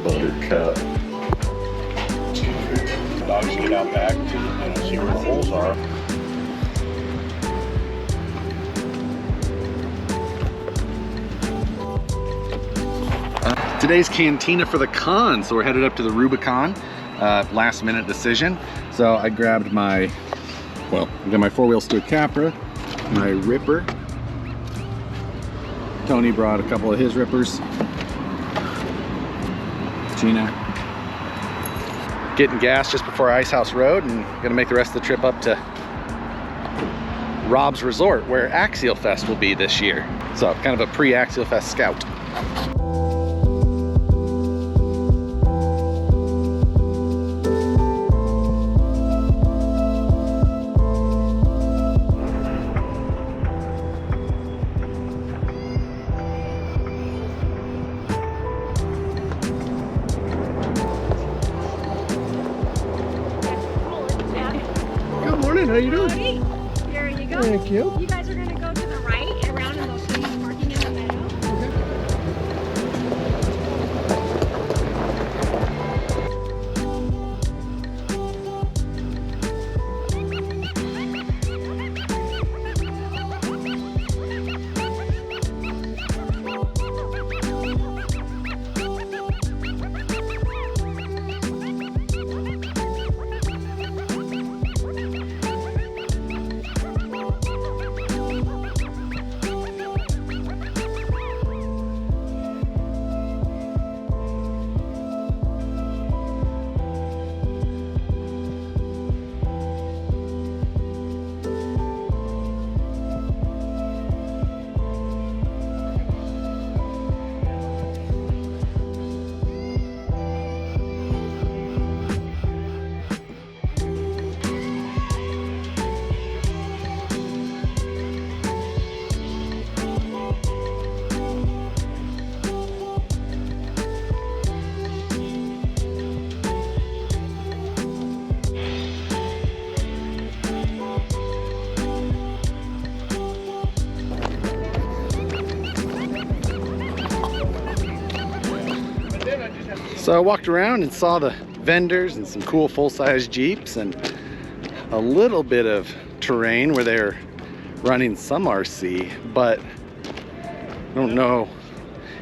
Buttercup. Dogs get out back to see where the holes are. Today's cantina for the con, so we're headed up to the Rubicon. Last minute decision. So I grabbed my, well, I got my 4-wheel Stood Capra, my Ripper. Tony brought a couple of his Rippers. Gina. Getting gas just before Icehouse Road and gonna make the rest of the trip up to Rob's Resort where Axialfest will be this year. So kind of a pre-Axialfest scout. How you doing? Howdy. Here you go. Thank you. You guys are going to go to the right around and they'll show you parking in the meadow. So I walked around and saw the vendors and some cool full-size Jeeps and a little bit of terrain where they're running some RC, but I don't know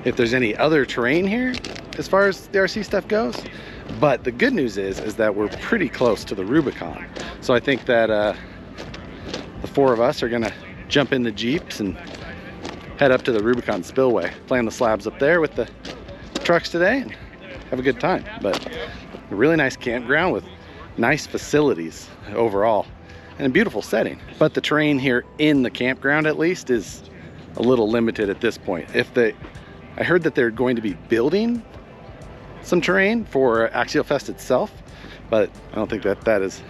if there's any other terrain here as far as the RC stuff goes. But the good news is that we're pretty close to the Rubicon. So I think that the 4 of us are gonna jump in the Jeeps and head up to the Rubicon Spillway. Plan the slabs up there with the trucks today and have a good time. But a really nice campground with nice facilities overall and a beautiful setting. But the terrain here in the campground at least is a little limited at this point. I heard that they're going to be building some terrain for Axialfest itself, but I don't think that is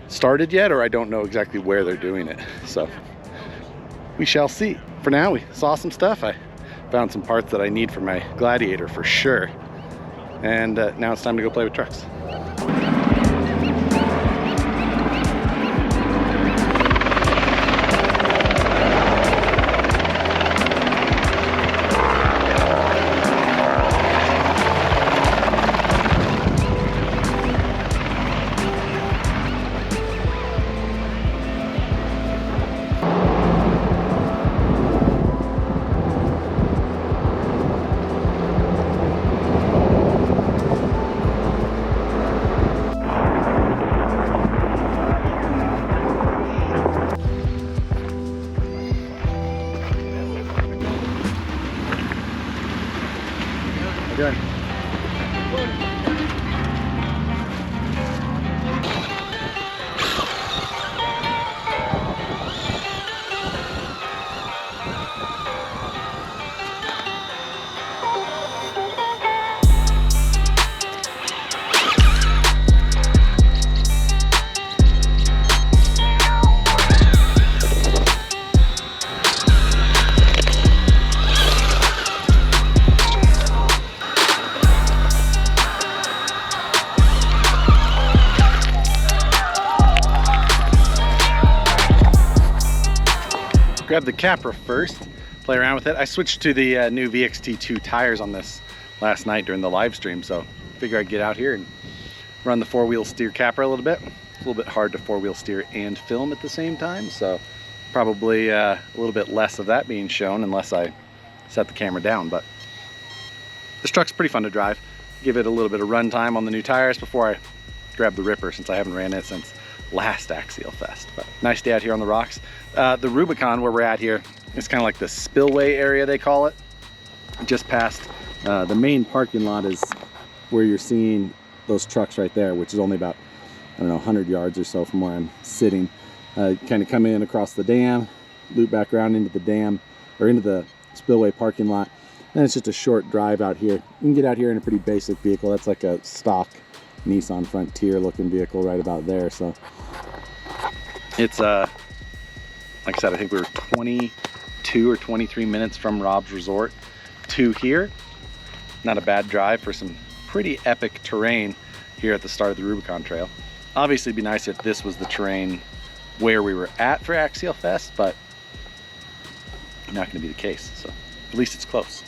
started yet, or I don't know exactly where they're doing it. So we shall see. For now, we saw some stuff. I found some parts that I need for my Gladiator for sure. And now it's time to go play with trucks. Good. Grab the Capra first, play around with it. I switched to the new VXT2 tires on this last night during the live stream, so figure I'd get out here and run the four-wheel steer capper a little bit. It's a little bit hard to four-wheel steer and film at the same time, so probably a little bit less of that being shown unless I set the camera down. But this truck's pretty fun to drive. Give it a little bit of run time on the new tires before I grab the Ripper, since I haven't ran it since last Axialfest. But nice day out here on the rocks. The Rubicon, where we're at here, is kind of like the spillway area, they call it. Just past the main parking lot is where you're seeing those trucks right there, which is only about, I don't know, 100 yards or so from where I'm sitting. Kind of come in across the dam, loop back around into the dam, or into the spillway parking lot. And it's just a short drive out here. You can get out here in a pretty basic vehicle. That's like a stock Nissan Frontier looking vehicle right about there. So it's like I said, I think we were 22 or 23 minutes from Rob's Resort to here. Not a bad drive for some pretty epic terrain here at the start of the Rubicon Trail. Obviously it'd be nice if this was the terrain where we were at for Axialfest, but not going to be the case. So at least it's close.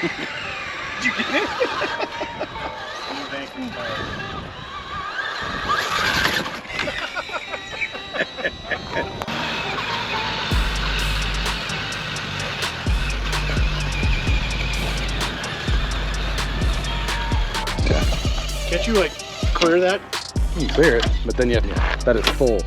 Did you get it? Can't you like clear that? You can clear it, but then you have to bet it's full.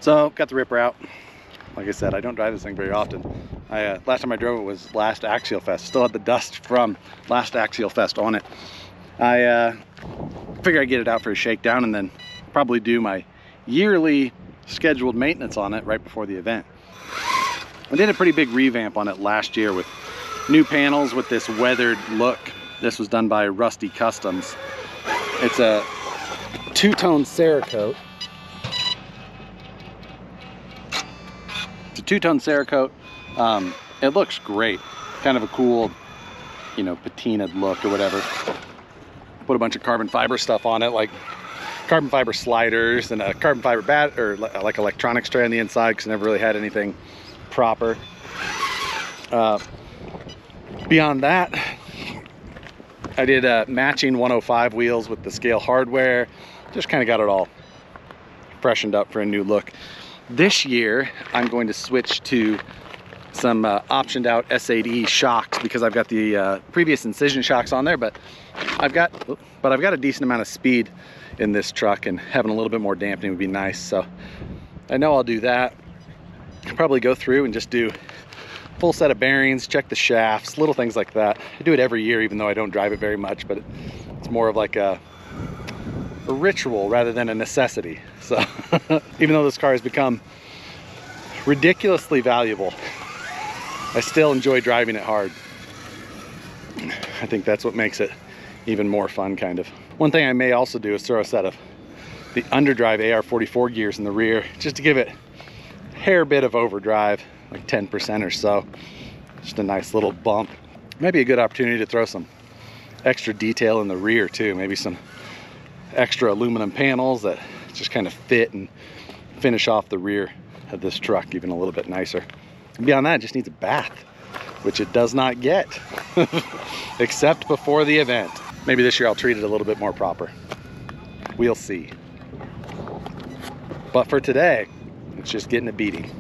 So got the Ripper out. Like I said, I don't drive this thing very often. Last time I drove it was last Axialfest. Still had the dust from last Axialfest on it. I figured I'd get it out for a shakedown and then probably do my yearly scheduled maintenance on it right before the event. I did a pretty big revamp on it last year with new panels with this weathered look. This was done by Rusty Customs. It's a two-tone Cerakote. It's a two-tone Cerakote. It looks great. Kind of a cool, you know, patinaed look or whatever. Put a bunch of carbon fiber stuff on it, like carbon fiber sliders and a carbon fiber bat, or like electronics tray on the inside, because I never really had anything proper. Beyond that, I did matching 105 wheels with the scale hardware. Just kind of got it all freshened up for a new look. This year, I'm going to switch to some optioned out S8E shocks, because I've got the previous Incision shocks on there, but I've got a decent amount of speed in this truck, and having a little bit more dampening would be nice. So I know I'll do that. I'll probably go through and just do full set of bearings, check the shafts, little things like that. I do it every year, even though I don't drive it very much, but it's more of like a ritual rather than a necessity. So even though this car has become ridiculously valuable, I still enjoy driving it hard. I think that's what makes it even more fun, kind of. One thing I may also do is throw a set of the underdrive AR44 gears in the rear, just to give it a hair bit of overdrive, like 10% or so. Just a nice little bump. Maybe a good opportunity to throw some extra detail in the rear too. Maybe some extra aluminum panels that just kind of fit and finish off the rear of this truck even a little bit nicer. And beyond that, it just needs a bath, which it does not get, except before the event. Maybe this year I'll treat it a little bit more proper. We'll see. But for today, it's just getting a beating.